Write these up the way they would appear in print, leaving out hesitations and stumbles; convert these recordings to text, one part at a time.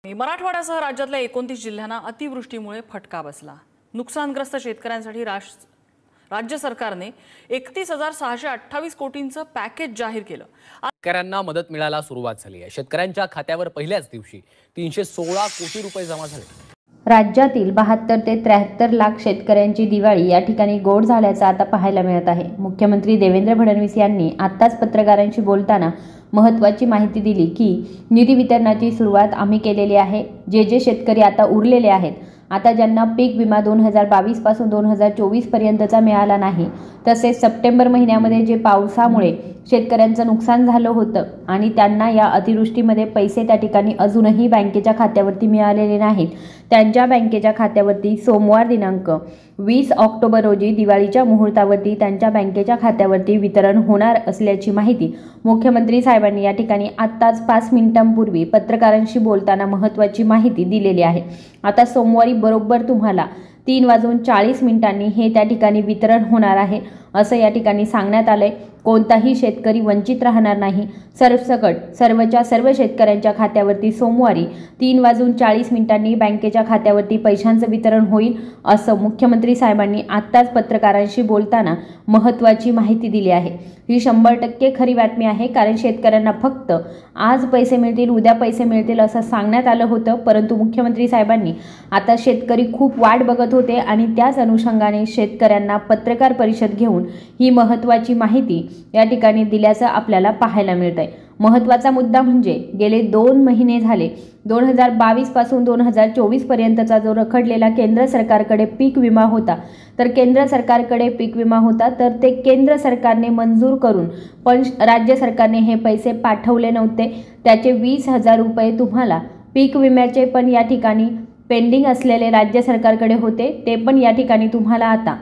मराठवाड्यासह राज्यातल्या 29 जिल्ह्यांना अतिवृष्टीमुळे फटका बसला। नुकसानग्रस्त शेतकऱ्यांसाठी राज्य सरकारने 31,628 कोटींचं पॅकेज जाहीर केलं। शेतकऱ्यांना मदत मिळायला सुरुवात झाली आहे। शेतकऱ्यांच्या खात्यावर पहिल्याच दिवशी 316 कोटी रुपये जमा झाले। राज्यातील 72 ते 73 लाख शेतकऱ्यांची दिवाळी या ठिकाणी गोड झाल्याचं आता पाहायला मिळत आहे। मुख्यमंत्री देवेंद्र फडणवीस यांनी आताच पत्रकारांशी बोलताना महत्त्वाची माहिती दिली की निधी वितरणाची सुरुवात आम्ही केलेली आहे। जे शेतकरी आता उरलेले आहेत, आता ज्यांना पीक विमा 2022 पासून 2024 पर्यंतचा मिळाला नाही, तसेच सप्टेंबर महिन्यामध्ये जे पावसामुळे शेतकऱ्यांचं नुकसान झालं होतं आणि त्यांना या अतिवृष्टीमध्ये पैसे त्या ठिकाणी अजूनही बँकेच्या खात्यावरती मिळालेले नाहीत, त्यांच्या बँकेच्या खात्यावरती सोमवार दिनांक 20 ऑक्टोबर रोजी दिवाळीच्या मुहूर्तावरती त्यांच्या बँकेच्या खात्यावरती वितरण होणार असल्याची माहिती मुख्यमंत्री साहेबांनी या ठिकाणी आत्ताच 5 मिनिटांपूर्वी पत्रकारांशी बोलताना महत्त्वाची माहिती दिलेली आहे। आता सोमवारी बरोबर तुम्हाला 3:40 हे त्या ठिकाणी वितरण होणार आहे असं या ठिकाणी सांगण्यात आलंय। कोणताही शेतकरी वंचित राहणार नाही। सर्वच्या सर्व शेतकऱ्यांच्या खात्यावरती सोमवारी 3:40 बँकेच्या खात्यावरती पैशांचं वितरण होईल असं मुख्यमंत्री साहेबांनी आत्ताच पत्रकारांशी बोलताना महत्त्वाची माहिती दिली आहे। ही 100% खरी बातमी आहे, कारण शेतकऱ्यांना फक्त आज पैसे मिळतील, उद्या पैसे मिळतील असं सांगण्यात आलं होतं, परंतु मुख्यमंत्री साहेबांनी आता शेतकरी खूप वाट बघत होते आणि त्याच अनुषंगाने शेतकऱ्यांना पत्रकार परिषद घेऊन ही महत्त्वाची माहिती या ठिकाणी दिल्याचं आपल्याला पाहायला मिळतंय। महत्त्वाचा मुद्दा म्हणजे गेले 2 महिने झाले 2022 पासून 2024 पर्यंतचा जो रखडलेला केंद्र सरकारकडे पीक विमा होता, तर केंद्र सरकारकडे पीक विमा होता, तर ते केंद्र सरकारने मंजूर करून पण राज्य सरकारने हे पैसे पाठवले नव्हते। त्याचे 20,000 रुपये तुम्हाला पीक विम्याचे पण या ठिकाणी पेंडिंग असलेले राज्य सरकारकडे होते, ते पण या ठिकाणी तुम्हाला आता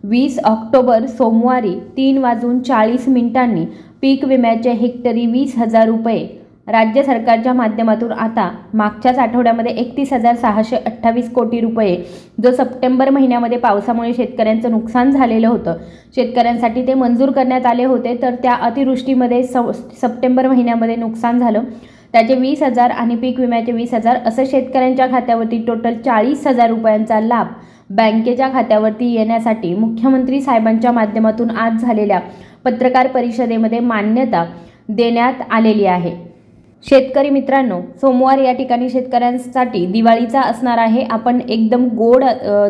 20 ऑक्टोबर सोमवारी 3:40 पीक विम्याचे हेक्टरी 20,000 रुपये राज्य सरकारच्या माध्यमातून आता मागच्याच आठवड्यामध्ये 31,628 कोटी रुपये जो सप्टेंबर महिन्यामध्ये पावसामुळे शेतकऱ्यांचं नुकसान झालेलं होतं, शेतकऱ्यांसाठी ते मंजूर करण्यात आले होते, तर त्या अतिवृष्टीमध्ये सप्टेंबर महिन्यामध्ये नुकसान झालं, त्याचे 20,000 आणि पीक विम्याचे 20,000 असं शेतकऱ्यांच्या खात्यावरती टोटल 40,000 रुपयांचा लाभ बँकेच्या खात्यावरती येण्यासाठी मुख्यमंत्री साहेबांच्या माध्यमातून आज झालेल्या पत्रकार परिषदेमध्ये मान्यता देण्यात आलेली आहे। शेतकरी मित्रांनो, सोमवार या ठिकाणी शेतकऱ्यांसाठी दिवाळीचा असणार आहे। आपण एकदम गोड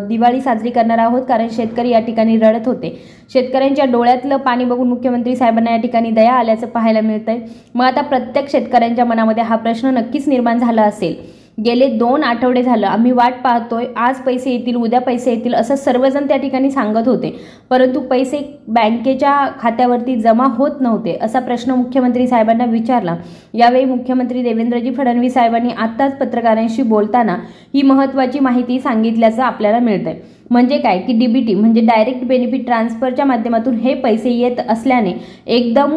दिवाळी साजरी करणार आहोत, कारण शेतकरी या ठिकाणी रडत होते। शेतकऱ्यांच्या डोळ्यातलं पाणी बघून मुख्यमंत्री साहेबांना या ठिकाणी दया आल्याचं पाहायला मिळतंय। मग आता प्रत्येक शेतकऱ्यांच्या मनामध्ये हा प्रश्न नक्कीच निर्माण झाला असेल, गेले 2 आठवडे झालं आम्ही वाट पाहतोय, आज पैसे येतील, उद्या पैसे येतील असं सर्वजण त्या ठिकाणी सांगत होते, परंतु पैसे बँकेच्या खात्यावरती जमा होत नव्हते असा प्रश्न मुख्यमंत्री साहेबांना विचारला। यावेळी मुख्यमंत्री देवेंद्रजी फडणवीस साहेबांनी आत्ताच पत्रकारांशी बोलताना ही महत्त्वाची माहिती सांगितल्याचं आपल्याला मिळतंय। म्हणजे काय की डीबीटी म्हणजे डायरेक्ट बेनिफिट ट्रान्सफरच्या माध्यमातून हे पैसे येत असल्याने एकदम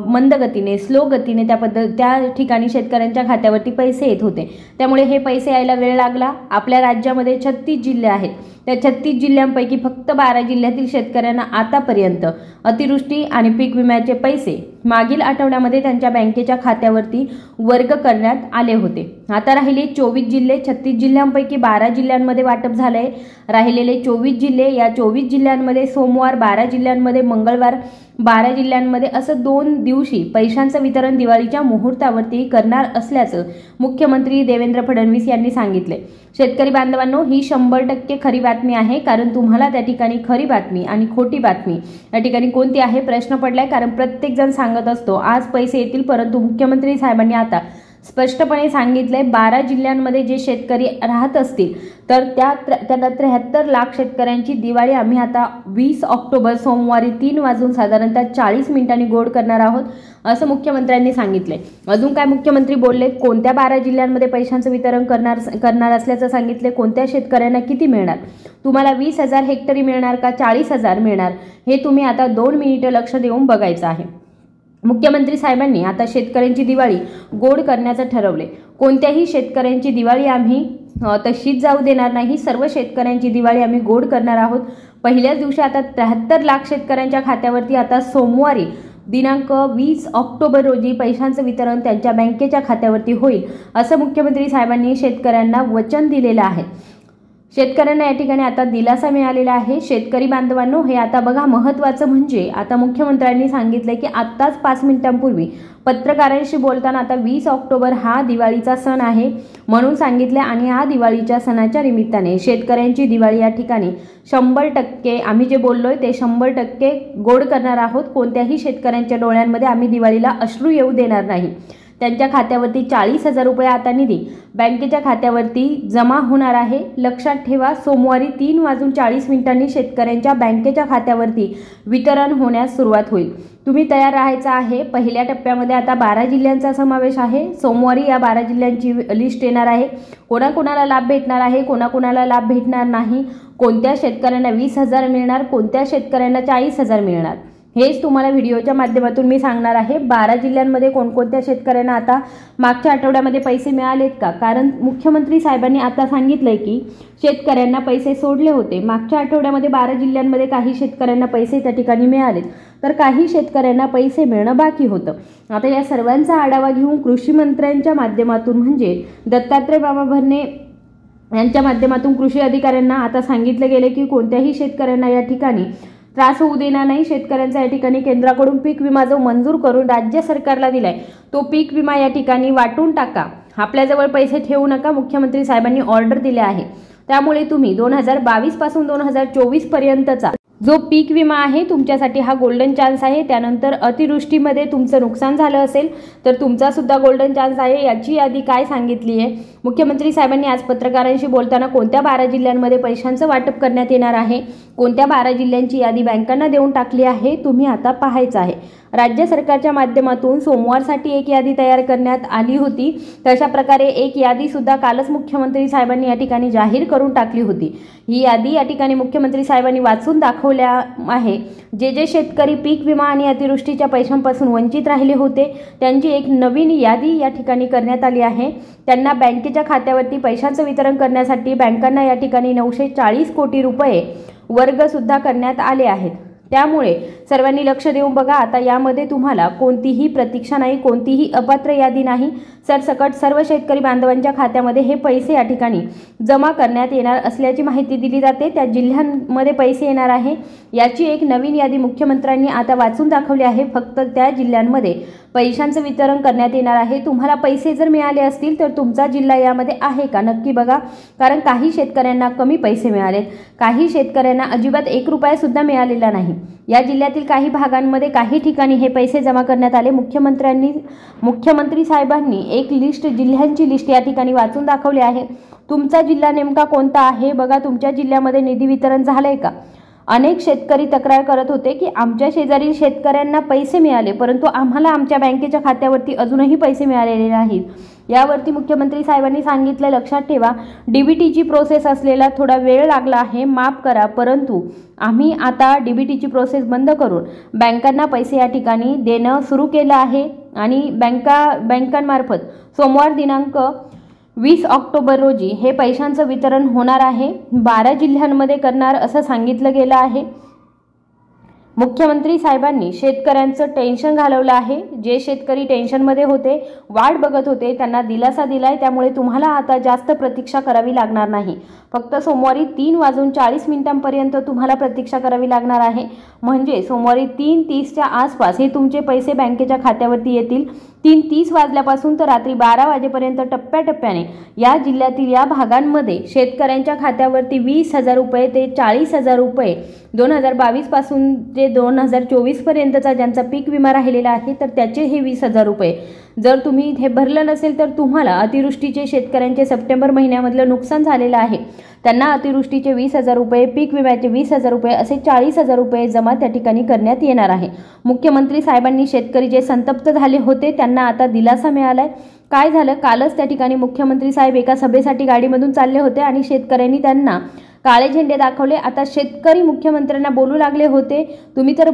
मंद गतीने, स्लो गतीने त्या ठिकाणी शेतकऱ्यांच्या खात्यावरती पैसे येत होते, त्यामुळे हे पैसे यायला वेळ लागला। आपल्या राज्यामध्ये 36 जिल्हे आहेत, त्या 36 जिल्ह्यांपैकी फक्त 12 जिल्ह्यातील शेतकऱ्यांना आतापर्यंत अतिवृष्टी आणि पीक विम्याचे पैसे मागील आठवड्यामध्ये त्यांच्या बँकेच्या खात्यावरती वर्ग करण्यात आले होते। आता राहिले 24 जिल्हे, 36 जिल्ह्यांपैकी 12 जिल्ह्यांमध्ये वाटप झालंय। राहिलेले 24 जिल्हे, या 24 जिल्ह्यांमध्ये सोमवार, 12 जिल्ह्यांमध्ये मंगळवार, 12 जिल्ह्यांमध्ये असं 2 दिवशी पैशांचं वितरण दिवाळीच्या मुहूर्तावरती करणार असल्याचं मुख्यमंत्री देवेंद्र फडणवीस यांनी सांगितले। शेतकरी बांधवांनो, ही 100% खरी बातमी आहे, कारण तुम्हाला त्या ठिकाणी खरी बातमी आणि खोटी बातमी या ठिकाणी कोणती आहे प्रश्न पडलाय, कारण प्रत्येक जण सांगत असतो आज पैसे येतील, परंतु मुख्यमंत्री साहेबांनी आता स्पष्टपणे सांगितलंय 12 जिल्ह्यांमध्ये जे शेतकरी राहत असतील तर त्यांना 73 लाख शेतकऱ्यांची दिवाळी आम्ही आता 20 ऑक्टोबर सोमवारी 3:40 गोड करणार आहोत असं मुख्यमंत्र्यांनी सांगितलंय। अजून काय मुख्यमंत्री बोलले, कोणत्या 12 जिल्ह्यांमध्ये पैशांचं वितरण करणार असल्याचं सांगितले, कोणत्या शेतकऱ्यांना किती मिळणार, तुम्हाला 20,000 हेक्टरी मिळणार का 40,000 मिळणार, हे तुम्ही आता 2 मिनिटं लक्ष देऊन बघायचं आहे। मुख्यमंत्री साहेबांनी आता शेतकऱ्यांची दिवाळी गोड करण्याचं ठरवले। कोणत्याही शेतकऱ्यांची दिवाळी आम्ही तशीच जाऊ देणार नाही, सर्व शेतकऱ्यांची दिवाळी आम्ही गोड करणार आहोत। पहिल्याच दिवशी आता 73 लाख शेतकऱ्यांच्या खात्यावरती आता सोमवारी दिनांक 20 ऑक्टोबर रोजी पैशांचं वितरण त्यांच्या बँकेच्या खात्यावरती होईल असं मुख्यमंत्री साहेबांनी शेतकऱ्यांना वचन दिलेलं आहे। शेतकऱ्यांना या ठिकाणी आता दिलासा मिळालेला आहे। शेतकरी बांधवांनो, हे आता बघा महत्त्वाचं म्हणजे आता मुख्यमंत्र्यांनी सांगितलं की आत्ताच 5 मिनिटांपूर्वी पत्रकारांशी बोलताना आता 20 ऑक्टोबर हा दिवाळीचा सण आहे म्हणून सांगितले आणि या दिवाळीच्या सणाच्या निमित्ताने शेतकऱ्यांची दिवाळी या ठिकाणी 100% आम्ही जे बोललोय ते 100% गोड करणार आहोत। कोणत्याही शेतकऱ्यांच्या डोळ्यांमध्ये आम्ही दिवाळीला अश्रू येऊ देणार नाही। त्यांच्या खात्यावरती 40,000 रुपये आता निधी बँकेच्या खात्यावरती जमा होणार आहे। लक्षात ठेवा, सोमवारी 3:40 शेतकऱ्यांच्या बँकेच्या खात्यावरती वितरण होण्यास सुरुवात होईल। तुम्ही तयार राहायचं आहे। पहिल्या टप्प्यामध्ये आता 12 जिल्ह्यांचा समावेश आहे। सोमवारी या 12 जिल्ह्यांची लिस्ट येणार आहे। कोणाकोणाला लाभ भेटणार आहे, कोणाकोणाला लाभ भेटणार नाही, कोणत्या शेतकऱ्यांना 20,000 मिळणार, कोणत्या शेतकऱ्यांना 40,000 मिळणार, हेच तुम्हाला व्हिडिओच्या माध्यमातून मी सांगणार आहे। 12 जिल्ह्यांमध्ये कोणकोणत्या शेतकऱ्यांना आता मागच्या आठवड्यामध्ये पैसे मिळालेत का? कारण मुख्यमंत्री साहेबांनी आता सांगितलंय की शेतकऱ्यांना पैसे सोडले होते मागच्या आठवड्यामध्ये 12 जिल्ह्यांमध्ये काही शेतकऱ्यांना पैसे त्या ठिकाणी मिळालेत, तर काही शेतकऱ्यांना पैसे मिळणं बाकी होतं। आता या सर्वांचा आढावा घेऊन कृषी मंत्र्यांच्या माध्यमातून म्हणजे दत्तात्रय बाबा भरणे यांच्या माध्यमातून कृषी अधिकाऱ्यांना आता सांगितलं गेले की कोणत्याही शेतकऱ्यांना या ठिकाणी त्रास होऊ देणार नाही। शेतकऱ्यांचा या ठिकाणी केंद्राकडून पीक विमा जो मंजूर करून राज्य सरकारला दिलाय तो पीक विमा या ठिकाणी वाटून टाका, आपल्याजवळ पैसे ठेवू नका, मुख्यमंत्री साहेबांनी ऑर्डर दिले आहे। त्यामुळे तुम्ही 2022 पासून 2024 पर्यंतचा जो पीक विमा आहे तुमच्यासाठी हा गोल्डन चान्स आहे। त्यानंतर अतिवृष्टीमध्ये तुमचं नुकसान झालं असेल तर तुमचा सुद्धा गोल्डन चान्स आहे। याची यादी काय सांगितली आहे मुख्यमंत्री साहेबांनी आज पत्रकारांशी बोलताना, कोणत्या 12 जिल्ह्यांमध्ये पैशांचं वाटप करण्यात येणार आहे, कोणत्या 12 जिल्ह्यांची यादी बँकांना देऊन टाकली आहे, तुम्ही आता पाहायचं आहे। राज्य सरकारच्या माध्यमातून सोमवारसाठी एक यादी तयार करण्यात आली होती, तशा प्रकारे एक यादी सुद्धा कालच मुख्यमंत्री साहेबांनी या ठिकाणी जाहीर करून टाकली होती। ही यादी या ठिकाणी मुख्यमंत्री साहेबांनी वाचून दाखवल्या आहे। जे जे शेतकरी पीक विमा आणि अतिवृष्टीच्या पैशांपासून वंचित राहिले होते त्यांची एक नवीन यादी या ठिकाणी करण्यात आली आहे। त्यांना बँकेच्या खात्यावरती पैशांचं वितरण करण्यासाठी बँकांना या ठिकाणी 940 कोटी रुपये वर्ग सुद्धा करण्यात आले आहेत। त्यामुळे सर्वांनी लक्ष देऊन बघा, आता यामध्ये तुम्हाला कोणतीही प्रतीक्षा नाही, कोणतीही अपात्र यादी नाही। सरसकट सर्व शेतकरी बांधवांच्या खात्यामध्ये हे पैसे या ठिकाणी जमा करण्यात येणार असल्याची माहिती दिली जाते। त्या जिल्ह्यांमध्ये पैसे येणार आहे याची एक नवीन यादी मुख्यमंत्र्यांनी आता वाचून दाखवली आहे। फक्त त्या जिल्ह्यांमध्ये पैशांचं वितरण करण्यात येणार आहे। तुम्हाला पैसे जर मिळाले असतील तर तुमचा जिल्हा यामध्ये आहे का नक्की बघा, कारण काही शेतकऱ्यांना कमी पैसे मिळालेत, काही शेतकऱ्यांना अजिबात 1 रुपया सुद्धा मिळालेला नाही। या जिल्ह्यातील काही भागांमध्ये काही ठिकाणी हे पैसे जमा करण्यात आले। मुख्यमंत्री साहेबांनी एक लिस्ट, जिल्ह्यांची लिस्ट या ठिकाणी वाचून दाखवली आहे। तुमचा जिल्हा नेमका कोणता आहे बघा, तुमच्या जिल्ह्यामध्ये निधी वितरण झालंय का? अनेक शेतकरी तक्रार करत होते की आमच्या शेजारील शेतकऱ्यांना पैसे मिळाले परंतु आम्हाला आमच्या बँकेच्या खात्यावरती अजूनही पैसे मिळालेले नाहीत। यावरती मुख्यमंत्री साहेबांनी सांगितलं, लक्षात ठेवा डीबीटीची प्रोसेस असलेला थोडा वेळ लागला आहे, माफ करा, परंतु आम्ही आता डीबीटीची प्रोसेस बंद करून बँकांना पैसे या ठिकाणी देणं सुरू केलं आहे आणि बँकांमार्फत सोमवार दिनांक 20 ऑक्टोबर रोजी हे पैशांचं वितरण होणार आहे। 12 जिल्ह्यांमध्ये करणार असं सांगितलं गेलं आहे। मुख्यमंत्री साहेबांनी शेतकऱ्यांचं टेन्शन घालवलं आहे। जे शेतकरी टेन्शनमध्ये होते, वाट बघत होते, त्यांना दिलासा दिलाय। त्यामुळे तुम्हाला आता जास्त प्रतीक्षा करावी लागणार नाही। फक्त सोमवारी 3:40 पर्यंत तुम्हाला प्रतीक्षा करावी लागणार आहे। म्हणजे सोमवारी 3:30च्या आसपास हे तुमचे पैसे बँकेच्या खात्यावरती येतील। 3:30 वाजल्यापासून तर रात्री 12 वाजेपर्यंत टप्प्याटप्प्याने या जिल्ह्यातील या भागांमध्ये शेतकऱ्यांच्या खात्यावरती 20,000 रुपये ते 40,000 रुपये 2022 पासून ते 2024 पर्यंतचा ज्यांचा पीक विमा राहिलेला आहे तर त्याचे हे 20,000 रुपये जर तुम्ही हे भरलं नसेल तर तुम्हाला अतिवृष्टीचे शेतकऱ्यांचे सप्टेंबर महिन्यामधलं नुकसान झालेलं आहे त्यांना अतिवृष्टीचे 20,000 रुपये, पीक विम्याचे 20,000 रुपये असे 40,000 रुपये जमा त्या ठिकाणी करण्यात येणार आहे। मुख्यमंत्री साहेबांनी शेतकरी जे संतप्त झाले होते त्यांना आता दिलासा मिळालाय। काय झालं, कालच त्या ठिकाणी मुख्यमंत्री साहेब एका सभेसाठी गाडीमधून चालले होते आणि शेतकऱ्यांनी त्यांना काळे झेंडे दाखवले। आता शेतकरी मुख्यमंत्र्यांना बोलू लागले होते, तुम्ही तर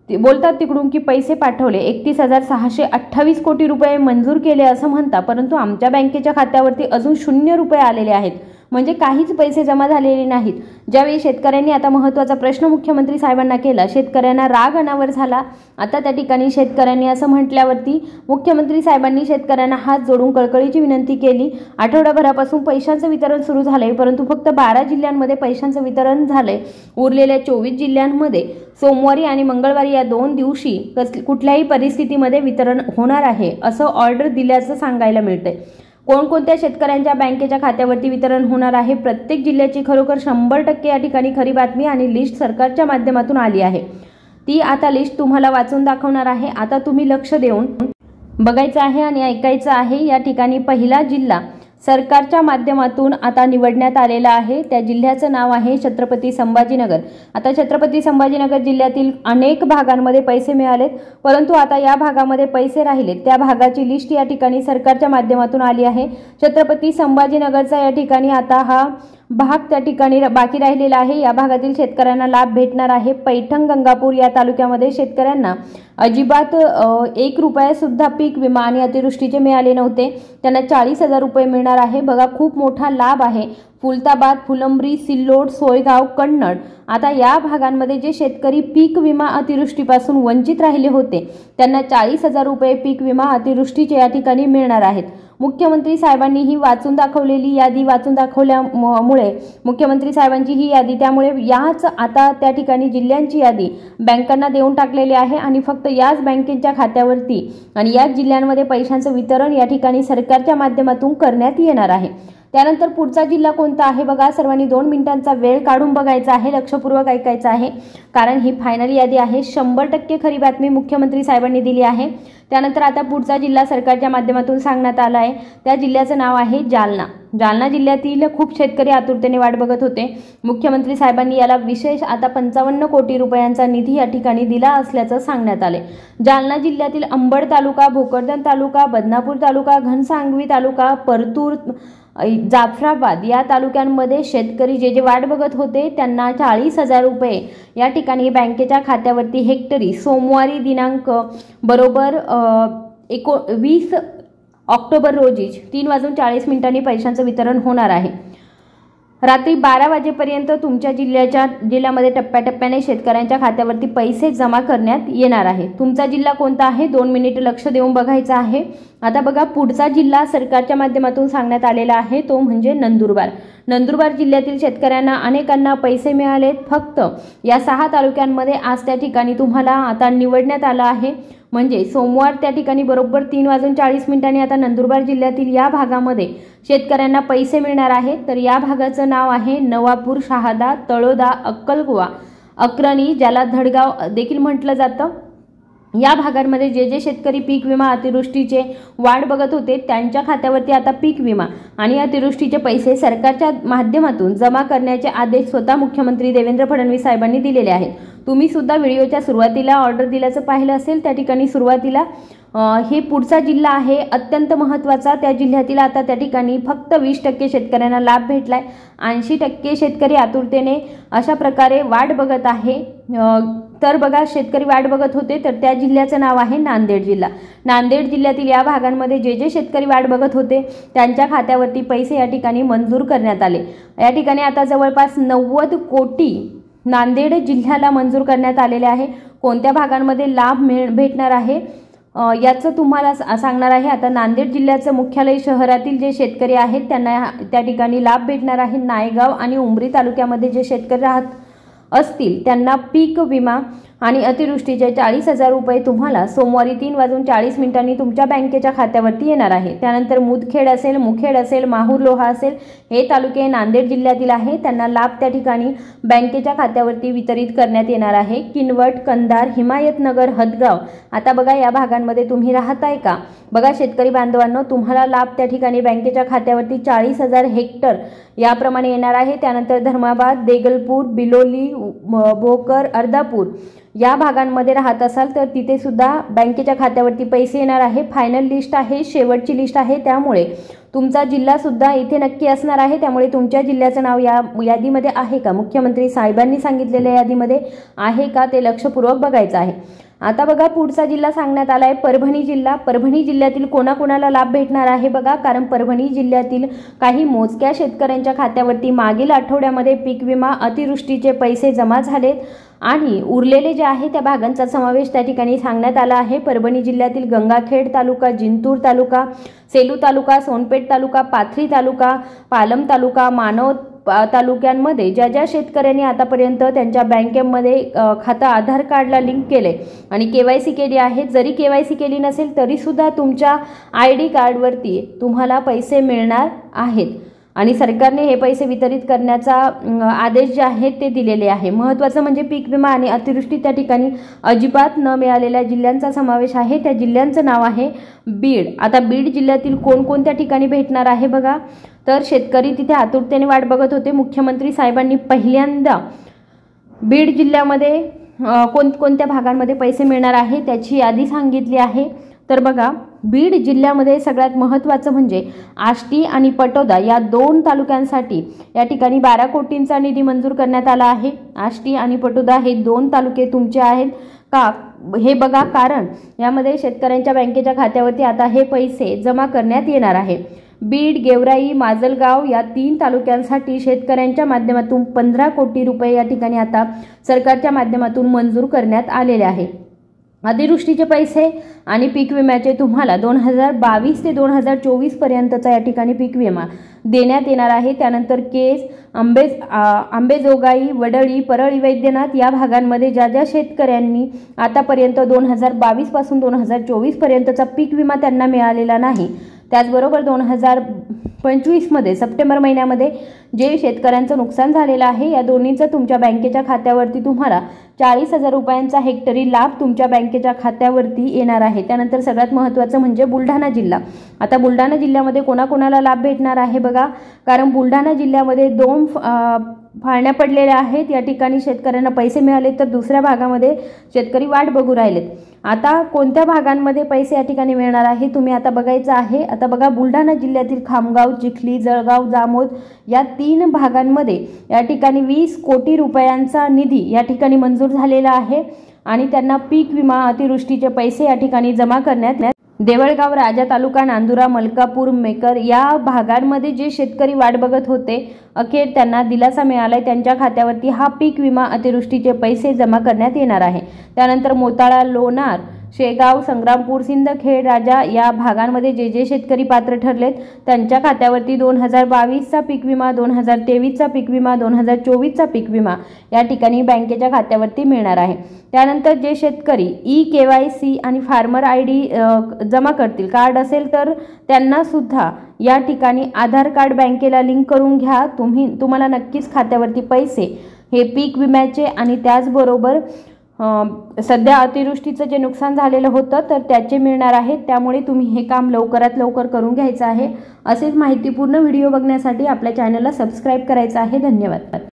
बोलतात तिकडून की पैसे पाठवले, 31,628 कोटी रुपये मंजूर केले असं म्हणता, परंतु आमच्या बँकेच्या खात्यावरती अजून 0 रुपये आलेले आहेत। म्हणजे काहीच पैसे जमा झालेले नाहीत। ज्यावेळी शेतकऱ्यांनी आता महत्त्वाचा प्रश्न मुख्यमंत्री साहेबांना केला, शेतकऱ्यांना राग अनावर झाला। आता त्या ठिकाणी शेतकऱ्यांनी असं म्हटल्यावरती मुख्यमंत्री साहेबांनी शेतकऱ्यांना हात जोडून कळकळीची विनंती केली। आठवडाभरापासून पैशांचं वितरण सुरू झालंय, परंतु फक्त 12 जिल्ह्यांमध्ये पैशांचं वितरण झालंय। उरलेल्या 24 जिल्ह्यांमध्ये सोमवारी आणि मंगळवारी या 2 दिवशी कुठल्याही परिस्थितीमध्ये वितरण होणार आहे असं ऑर्डर दिल्याचं सांगायला मिळतंय। कोणकोणत्या शेतकऱ्यांच्या बँकेच्या खात्यावरती वितरण होणार आहे, प्रत्येक जिल्ह्याची खरोखर 100% या ठिकाणी खरी बातमी आणि लिस्ट सरकारच्या माध्यमातून आली आहे। ती आता लिस्ट तुम्हाला वाचून दाखवणार आहे। आता तुम्ही लक्ष देऊन बघायचं आहे आणि ऐकायचं आहे। या ठिकाणी पहिला जिल्हा सरकारच्या माध्यमातून आता निवडण्यात आलेला आहे। त्या जिल्ह्याचं नाव आहे छत्रपती संभाजीनगर। आता छत्रपती संभाजीनगर जिल्ह्यातील अनेक भागांमध्ये पैसे मिळालेत, परंतु आता या भागामध्ये पैसे राहिलेत, त्या भागाची लिस्ट या ठिकाणी सरकारच्या माध्यमातून आली आहे। छत्रपती संभाजीनगरचा या ठिकाणी आता हा भाग त्या ठिकाणी बाकी राहिलेला आहे। या भागातील शेतकऱ्यांना लाभ भेटणार आहे। पैठण गंगापूर या तालुक्यामध्ये शेतकऱ्यांना अजिबात 1 रुपया सुद्धा पीक विमा आणि अतिवृष्टीचे मिळाले नव्हते, त्यांना 40,000 रुपये मिळणार आहे। बघा, खूप मोठा लाभ आहे। फुलताबाद, फुलंब्री, सिल्लोड, सोयगाव, कन्नड, आता या भागांमध्ये जे शेतकरी पीक विमा अतिवृष्टीपासून वंचित राहिले होते त्यांना 40,000 रुपये पीक विमा अतिवृष्टीचे या ठिकाणी मिळणार आहेत। मुख्यमंत्री साहेबांनी ही वाचून दाखवलेली यादी वाचून दाखवल्यामुळे मुख्यमंत्री साहेबांची ही यादी, त्यामुळे याच आता त्या ठिकाणी जिल्ह्यांची यादी बँकांना देऊन टाकलेली आहे आणि फक्त याच बँकेच्या खात्यावरती आणि याच जिल्ह्यांमध्ये पैशांचं वितरण या ठिकाणी सरकारच्या माध्यमातून करण्यात येणार आहे। त्यानंतर पुढचा जिल्हा कोणता आहे बघा, सर्वांनी 2 मिनिटांचा वेळ काढून बघायचा आहे, लक्षपूर्वक ऐकायचं आहे, कारण ही फायनल यादी आहे। 100% खरी बातमी मुख्यमंत्री साहेबांनी दिली आहे। त्यानंतर आता पुढचा जिल्हा सरकारच्या माध्यमातून सांगण्यात आला आहे, त्या जिल्ह्याचं नाव आहे जालना। जालना जिल्ह्यातील खूप शेतकरी आतुरतेने वाट बघत होते। मुख्यमंत्री साहेबांनी याला विशेष आता 55 कोटी रुपयांचा निधी या ठिकाणी दिला असल्याचं सांगण्यात आले। जालना जिल्ह्यातील अंबड तालुका, भोकरदन तालुका, बदनापूर तालुका, घनसांगवी तालुका, परतूर, जाफराबाद या तालुक्यांमध्ये शेतकरी जे वाट बघत होते त्यांना 40,000 रुपये या ठिकाणी बँकेच्या खात्यावरती हेक्टरी सोमवारी दिनांक बरोबर 20 ऑक्टोबर रोजी 3:40 पैशांचं वितरण होणार आहे। रात्री 12 वाजेपर्यंत तुमच्या जिल्ह्यामध्ये टप्प्याटप्प्याने शेतकऱ्यांच्या खात्यावरती पैसे जमा करण्यात येणार आहे। तुमचा जिल्हा कोणता आहे 2 मिनिट लक्ष देऊन बघायचं आहे। आता बघा, पुढचा जिल्हा सरकारच्या माध्यमातून सांगण्यात आलेला आहे तो म्हणजे नंदुरबार। नंदुरबार जिल्ह्यातील शेतकऱ्यांना अनेकांना पैसे मिळालेत। फक्त या 6 तालुक्यांमध्ये आज त्या ठिकाणी तुम्हाला आता निवडण्यात आलं आहे, म्हणजे सोमवार त्या ठिकाणी बरोबर 3:40 आता नंदुरबार जिल्ह्यातील या भागामध्ये शेतकऱ्यांना पैसे मिळणार आहेत। तर या भागाचं नाव आहे नवापूर, शहादा, तळोदा, अक्कलकुवा, अक्राणी, ज्याला धडगाव देखील म्हटलं जातं। या भागांमध्ये जे शेतकरी पीक विमा अतिवृष्टीचे वाट बघत होते त्यांच्या खात्यावरती आता पीक विमा आणि अतिवृष्टीचे पैसे सरकारच्या माध्यमातून जमा करण्याचे आदेश स्वतः मुख्यमंत्री देवेंद्र फडणवीस साहेबांनी दिलेले आहेत। तुम्ही सुद्धा व्हिडिओच्या सुरुवातीला ऑर्डर दिल्याचं पाहिलं असेल, त्या ठिकाणी सुरुवातीला हे पुढचा जिल्हा आहे अत्यंत महत्त्वाचा। त्या जिल्ह्यातील आता त्या ठिकाणी फक्त 20% शेतकऱ्यांना लाभ भेटलाय, 80% शेतकरी आतुरतेने अशा प्रकारे वाट बघत आहे। तर बघा, शेतकरी वाट बघत होते तर त्या जिल्ह्याचं नाव आहे नांदेड जिल्हा। नांदेड जिल्ह्यातील या भागांमध्ये जे शेतकरी वाट बघत होते त्यांच्या खात्यावरती पैसे या ठिकाणी मंजूर करण्यात आले। या ठिकाणी आता जवळपास 90 कोटी नांदेड जिल्ह्याला मंजूर करण्यात आलेले आहे। कोणत्या भागांमध्ये लाभ भेटणार आहे याचं तुम्हाला सांगणार आहे। आता नांदेड जिल्ह्याचं मुख्यालय शहरातील जे शेतकरी आहेत त्यांना त्या ठिकाणी लाभ भेटणार आहे। नायगाव आणि उमरी तालुक्यामध्ये जे शेतकरी राहत असतील त्यांना पीक विमा आणि अतिवृष्टीचे 40,000 रुपये तुम्हाला सोमवारी 3:40 तुमच्या बँकेच्या खात्यावरती येणार आहे। त्यानंतर मुदखेड असेल, मुखेड असेल, माहूर लोहा असेल, हे तालुके नांदेड जिल्ह्यातील आहे, त्यांना लाभ त्या ठिकाणी बँकेच्या खात्यावरती वितरित करण्यात येणार आहे। किनवट, कंधार, हिमायतनगर, हदगाव, आता बघा या भागांमध्ये तुम्ही राहताय का? बघा शेतकरी बांधवांनो, तुम्हाला लाभ त्या ठिकाणी बँकेच्या खात्यावरती 40,000 हेक्टर याप्रमाणे येणार आहे। त्यानंतर धर्माबाद, देगलपूर, बिलोली, भोकर, अर्धापूर या भागांमध्ये राहत असाल तर तिथे सुद्धा बँकेच्या खात्यावरती पैसे येणार आहे। फायनल लिस्ट आहे, शेवटची लिस्ट आहे, त्यामुळे तुमचा जिल्हा सुद्धा इथे नक्की असणार आहे। त्यामुळे तुमच्या जिल्ह्याचं नाव या यादीमध्ये आहे का, मुख्यमंत्री साहेबांनी सांगितलेल्या यादीमध्ये आहे का, ते लक्षपूर्वक बघायचं आहे। आता बघा पुढचा जिल्हा सांगण्यात आला आहे परभणी जिल्हा. परभणी जिल्ह्यातील कोणाकोणाला लाभ भेटणार आहे बघा, कारण परभणी जिल्ह्यातील काही मोजक्या शेतकऱ्यांच्या खात्यावरती मागील आठवड्यामध्ये पीक विमा अतिवृष्टीचे पैसे जमा झालेत आणि उरलेले जे आहे त्या भागांचा समावेश त्या ठिकाणी सांगण्यात आला आहे. परभणी जिल्ह्यातील गंगाखेड तालुका, जिंतूर तालुका, सेलू तालुका, सोनपेठ तालुका, पाथरी तालुका, पालम तालुका, मानव तालुक्यांमध्ये ज्या ज्या शेतकऱ्यांनी आतापर्यंत त्यांच्या बँकेमध्ये खातं आधार कार्डला लिंक केले आणि KYC केली आहे, जरी KYC केली नसेल तरी सुद्धा तुमच्या ID कार्डवरती तुम्हाला पैसे मिळणार आहेत आणि सरकारने हे पैसे वितरित करण्याचा आदेश जे आहेत ते दिलेले आहे. महत्त्वाचं म्हणजे पीक विमा आणि अतिवृष्टी त्या ठिकाणी अजिबात न मिळालेल्या जिल्ह्यांचा समावेश आहे. त्या जिल्ह्यांचं नाव आहे बीड. आता बीड जिल्ह्यातील कोणकोणत्या ठिकाणी भेटणार आहे बघा, तर शेतकरी तिथे आतुरतेने वाट बघत होते. मुख्यमंत्री साहेबांनी पहिल्यांदा बीड जिल्ह्यामध्ये कोणकोणत्या भागांमध्ये पैसे मिळणार आहे त्याची यादी सांगितली आहे. तर बघा बीड जिल्ह्यामध्ये सगळ्यात महत्त्वाचं म्हणजे आष्टी आणि पटोदा या 2 तालुक्यांसाठी या ठिकाणी 12 कोटींचा निधी मंजूर करण्यात आला आहे. आष्टी आणि पटोदा हे 2 तालुके तुमचे आहेत का हे बघा, कारण यामध्ये शेतकऱ्यांच्या बँकेच्या खात्यावरती आता हे पैसे जमा करण्यात येणार आहे. बीड, गेवराई, माजलगाव या 3 तालुक्यांसाठी शेतकऱ्यांच्या माध्यमातून 15 कोटी रुपये या ठिकाणी आता सरकारच्या माध्यमातून मंजूर करण्यात आलेले आहे. अतिवृष्टीचे पैसे आणि पीक विम्याचे तुम्हाला 2022 ते 2024 पर्यंतचा या ठिकाणी पीक विमा देण्यात येणार आहे. त्यानंतर केज, आंबेजोगाई, वडळी, परळी, वैद्यनाथ या भागांमध्ये ज्या ज्या शेतकऱ्यांनी आतापर्यंत 2022 पासून 2024 पर्यंतचा पीक विमा त्यांना मिळालेला नाही, त्याचबरोबर 2025 मध्ये सप्टेंबर महिन्यामध्ये जे शेतकऱ्यांचं नुकसान झालेलं आहे या दोन्हीचं तुमच्या बँकेच्या खात्यावरती तुम्हाला 40,000 रुपयांचा हेक्टरी लाभ तुमच्या बँकेच्या खात्यावरती येणार आहे. त्यानंतर सगळ्यात महत्त्वाचं म्हणजे बुलढाणा जिल्हा. आता बुलढाणा जिल्ह्यामध्ये कोणाकोणाला लाभ भेटणार आहे बघा, कारण बुलढाणा जिल्ह्यामध्ये 2 फाळण्या पडलेल्या आहेत. या ठिकाणी शेतकऱ्यांना पैसे मिळाले तर दुसऱ्या भागामध्ये शेतकरी वाट बघू राहिलेत. आता कोणत्या भागांमध्ये पैसे या ठिकाणी मिळणार आहे तुम्ही आता बघायचं आहे. आता बघा बुलढाणा जिल्ह्यातील खामगाव, चिखली, जळगाव, जामोद या 3 भागांमध्ये या ठिकाणी 20 कोटी रुपयांचा निधी या ठिकाणी मंजूर झालेला आहे आणि त्यांना पीक विमा अतिवृष्टीचे पैसे या ठिकाणी जमा करण्यात. देवळगाव, राजा तालुका, नांदुरा, मलकापूर, मेकर या भागांमध्ये जे शेतकरी वाट बघत होते अखेर त्यांना दिलासा मिळालाय. त्यांच्या खात्यावरती हा पीक विमा अतिवृष्टीचे पैसे जमा करण्यात येणार आहे. त्यानंतर मोताळा, लोणार, शेगाव, संग्रामपूर, सिंदखेड, राजा या भागांमध्ये जे जे शेतकरी पात्र ठरलेत त्यांच्या खात्यावरती 2022चा पीक विमा, 2023चा पीक विमा, 2024चा पीक विमा या ठिकाणी बँकेच्या खात्यावरती मिळणार आहे. त्यानंतर जे शेतकरी KYC आणि फार्मर ID जमा करतील, कार्ड असेल तर त्यांना सुद्धा या ठिकाणी आधार कार्ड बँकेला लिंक करून घ्या. तुम्हाला नक्कीच खात्यावरती पैसे हे पीक विम्याचे आणि त्याचबरोबर सध्या अतिवृष्टीचं जे नुकसान झालेलं होतं तर त्याचे मिळणार आहेत. त्यामुळे तुम्ही हे काम लवकरात लवकर करून घ्यायचं आहे. असेच माहितीपूर्ण व्हिडिओ बघण्यासाठी आपल्या चॅनलला सबस्क्राईब करायचं आहे. धन्यवाद.